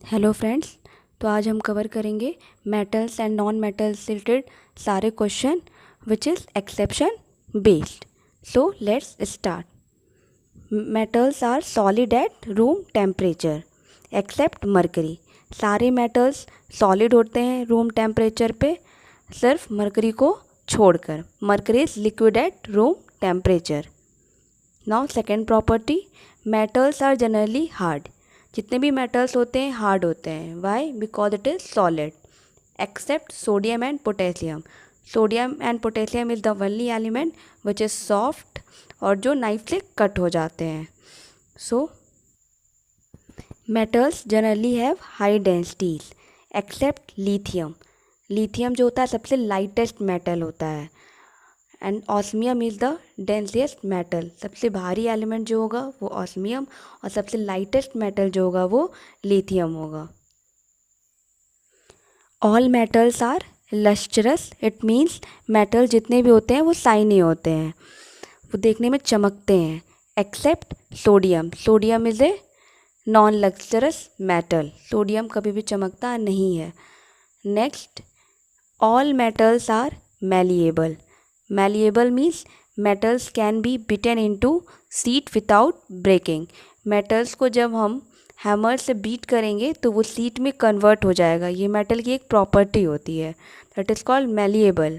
Hello friends. तो आज हम कवर करेंगे मेटल्स एंड नॉन मेटल्स से रिलेटेड सारे question which is exception based. So let's start. Metals are solid at room temperature except mercury. सारे metals solid होते हैं रूम टेम्परेचर पे, सिर्फ मरकरी को छोड़कर। Mercury is liquid at room temperature. Now second property, metals are generally hard. जितने भी metals होते हैं हार्ड होते हैं। Why? Because it is solid except sodium and potassium. Sodium and potassium is the only element which is soft और जो knife से cut हो जाते हैं। So metals generally have high densities except lithium. Lithium जो होता है सबसे लाइटेस्ट मेटल होता है and osmium is the densest metal. सबसे भारी एलिमेंट जो होगा वो ऑस्मियम और सबसे लाइटेस्ट मेटल जो होगा वो लिथियम होगा। All metals are lustrous. It means metal जितने भी होते हैं वो शाइनी होते हैं, वो देखने में चमकते हैं except sodium. Sodium is a non lustrous metal. Sodium कभी भी चमकता नहीं है। Next, all metals are malleable. Malleable means metals can be beaten into sheet without breaking. metals को जब हम हैमर से बीट करेंगे तो वो शीट में कन्वर्ट हो जाएगा। ये मेटल की एक प्रॉपर्टी होती है, that is called malleable.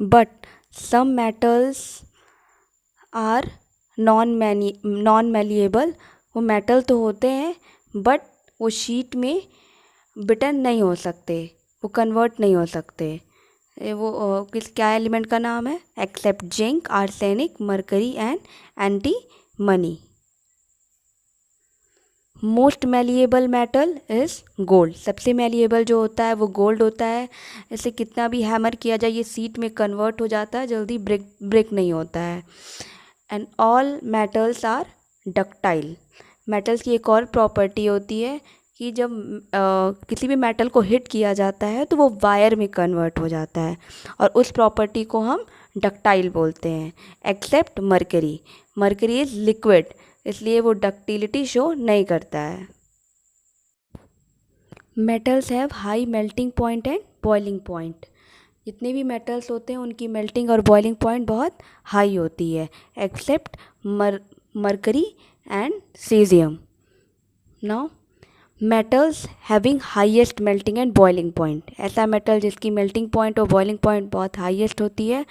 But some metals are non malleable. वो मेटल तो होते हैं बट वो शीट में बिटन नहीं हो सकते, वो कन्वर्ट नहीं हो सकते। वो क्या एलिमेंट का नाम है? Except zinc, arsenic, mercury and antimony. Most malleable metal is gold. सबसे मैलिएबल जो होता है वो गोल्ड होता है। इसे कितना भी हैमर किया जाए ये सीट में कन्वर्ट हो जाता है, जल्दी ब्रेक नहीं होता है। And all metals are ductile. Metals की एक और प्रॉपर्टी होती है कि जब किसी भी मेटल को हिट किया जाता है तो वो वायर में कन्वर्ट हो जाता है और उस प्रॉपर्टी को हम डक्टाइल बोलते हैं except mercury. Mercury is liquid, इसलिए वो डक्टिलिटी शो नहीं करता है। Metals have high melting point and boiling point. जितने भी मेटल्स होते हैं उनकी मेल्टिंग और बॉइलिंग पॉइंट बहुत हाई होती है except mercury and caesium. Now metals having highest melting and boiling point. ऐसा मेटल जिसकी मेल्टिंग पॉइंट और बॉइलिंग पॉइंट बहुत हाईएस्ट होती है,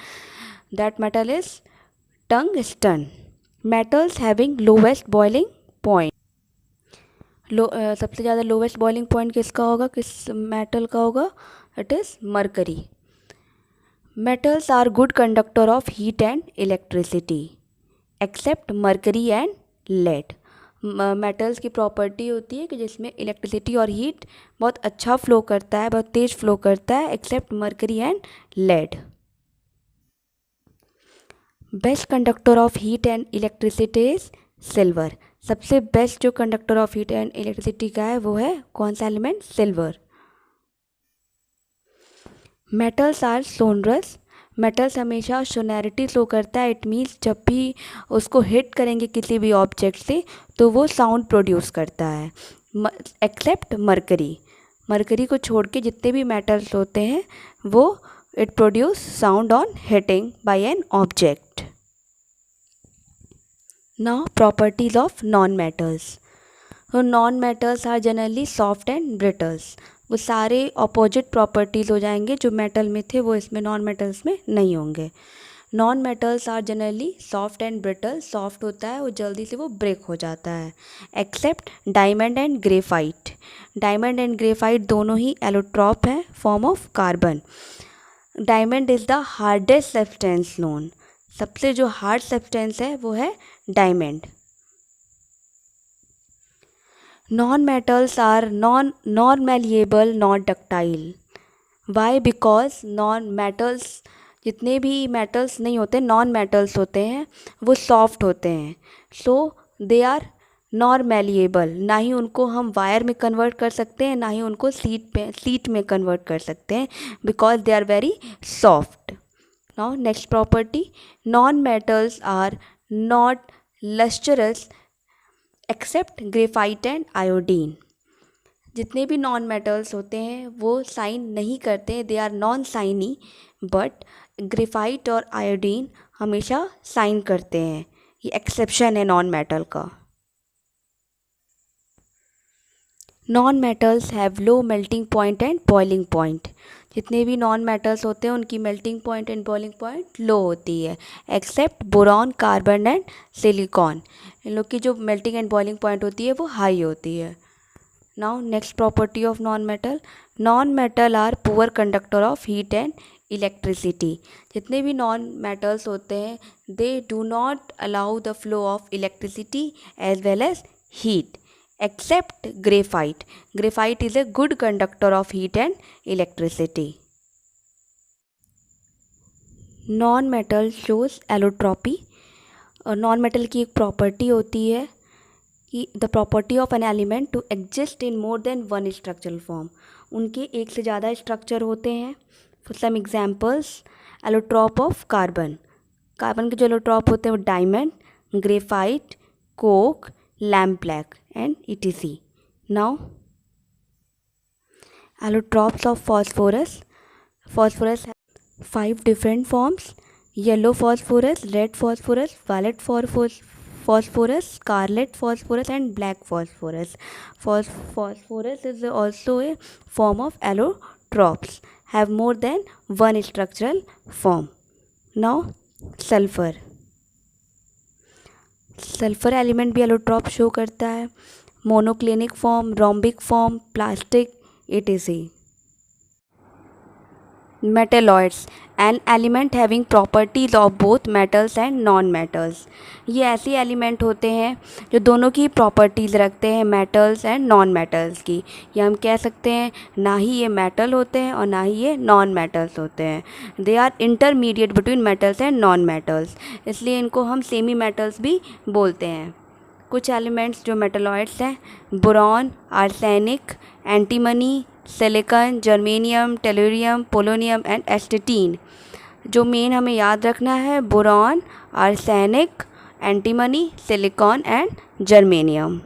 that metal is tungsten. Metals having lowest boiling point. सबसे ज़्यादा लोवेस्ट बॉइलिंग पॉइंट किसका होगा, किस मेटल का होगा? It is mercury. Metals are good conductor of heat and electricity except mercury and lead. Metals की प्रॉपर्टी होती है कि जिसमें इलेक्ट्रिसिटी और हीट बहुत अच्छा फ्लो करता है, बहुत तेज़ फ्लो करता है except mercury and lead. Best conductor of heat and electricity is silver. सबसे बेस्ट जो conductor of heat and electricity का है वो है कौन सा element? Silver. Metals are sonorous. Metals हमेशा सोनैरिटी शो करता है। इट मीन्स जब भी उसको हिट करेंगे किसी भी ऑब्जेक्ट से तो वो साउंड प्रोड्यूस करता है एक्सेप्ट मरकरी। मरकरी को छोड़ के जितने भी मेटल्स होते हैं वो it produce sound on hitting by an object. Now properties of non metals. तो non metals are generally soft and brittles. वो सारे अपोजिट प्रॉपर्टीज़ हो जाएंगे, जो मेटल में थे वो इसमें नॉन मेटल्स में नहीं होंगे। Non metals are generally soft and brittle. Soft होता है वो जल्दी से वो ब्रेक हो जाता है except diamond and graphite. Diamond and graphite दोनों ही एलोट्रॉप हैं, form of carbon. Diamond is the hardest substance known. सबसे जो हार्ड सब्सटेंस है वो है diamond. Non metals are non malleable, not ductile. Why? Because non metals, जितने भी मेटल्स नहीं होते नॉन मेटल्स होते हैं वो सॉफ्ट होते हैं। सो दे आर नॉन मैलिएबल। ना ही उनको हम वायर में कन्वर्ट कर सकते हैं, ना ही उनको सीट में कन्वर्ट कर सकते हैं because they are very soft. Now next property, non metals are not lustrous except graphite and iodine. जितने भी नॉन मेटल्स होते हैं वो साइन नहीं करते, they are non shiny, but graphite और आयोडीन हमेशा साइन करते हैं। ये एक्सेप्शन है नॉन मेटल का। Non metals have low melting point and boiling point. जितने भी नॉन मेटल्स होते हैं उनकी melting point and boiling point low होती है, except boron, carbon and silicon. इन लोग की जो मेल्टिंग एंड बॉइलिंग पॉइंट होती है वो हाई होती है। Now next property of non metal, non metal are poor conductor of heat and electricity. जितने भी नॉन मेटल्स होते हैं they do not allow the flow of electricity as well as heat, except graphite. Graphite is a good conductor of heat and electricity. Non metal shows allotropy. Non metal की एक property होती है कि the property of an element to exist in more than one structural form. उनके एक से ज़्यादा structure होते हैं। For some examples, allotrope of carbon. Carbon के जो एलोट्रॉप होते हैं वो diamond, graphite, coke, lamp black and etc. Now allotropes of phosphorus. Phosphorus have 5 different forms: yellow phosphorus, red phosphorus, violet phosphorus, scarlet phosphorus and black phosphorus. Phosphorus is also a form of allotropes, have more than one structural form. Now sulfur. Sulphur element भी allotrope show करता है, monoclinic form, rhombic form, plastic etc. Metalloids, an element having properties of both metals and non metals. ये ऐसे element होते हैं जो दोनों की प्रॉपर्टीज़ रखते हैं, मेटल्स एंड नॉन मेटल्स की। या हम कह सकते हैं ना ही ये मेटल होते हैं और ना ही ये नॉन मेटल्स होते हैं, they are intermediate between metals and non metals, इसलिए इनको हम सेमी मेटल्स भी बोलते हैं। कुछ एलिमेंट्स जो मेटलॉइड्स हैं, boron, arsenic, antimony, silicon, germanium, tellurium, polonium and astatine. जो मेन हमें याद रखना है, boron, arsenic, antimony, silicon and germanium.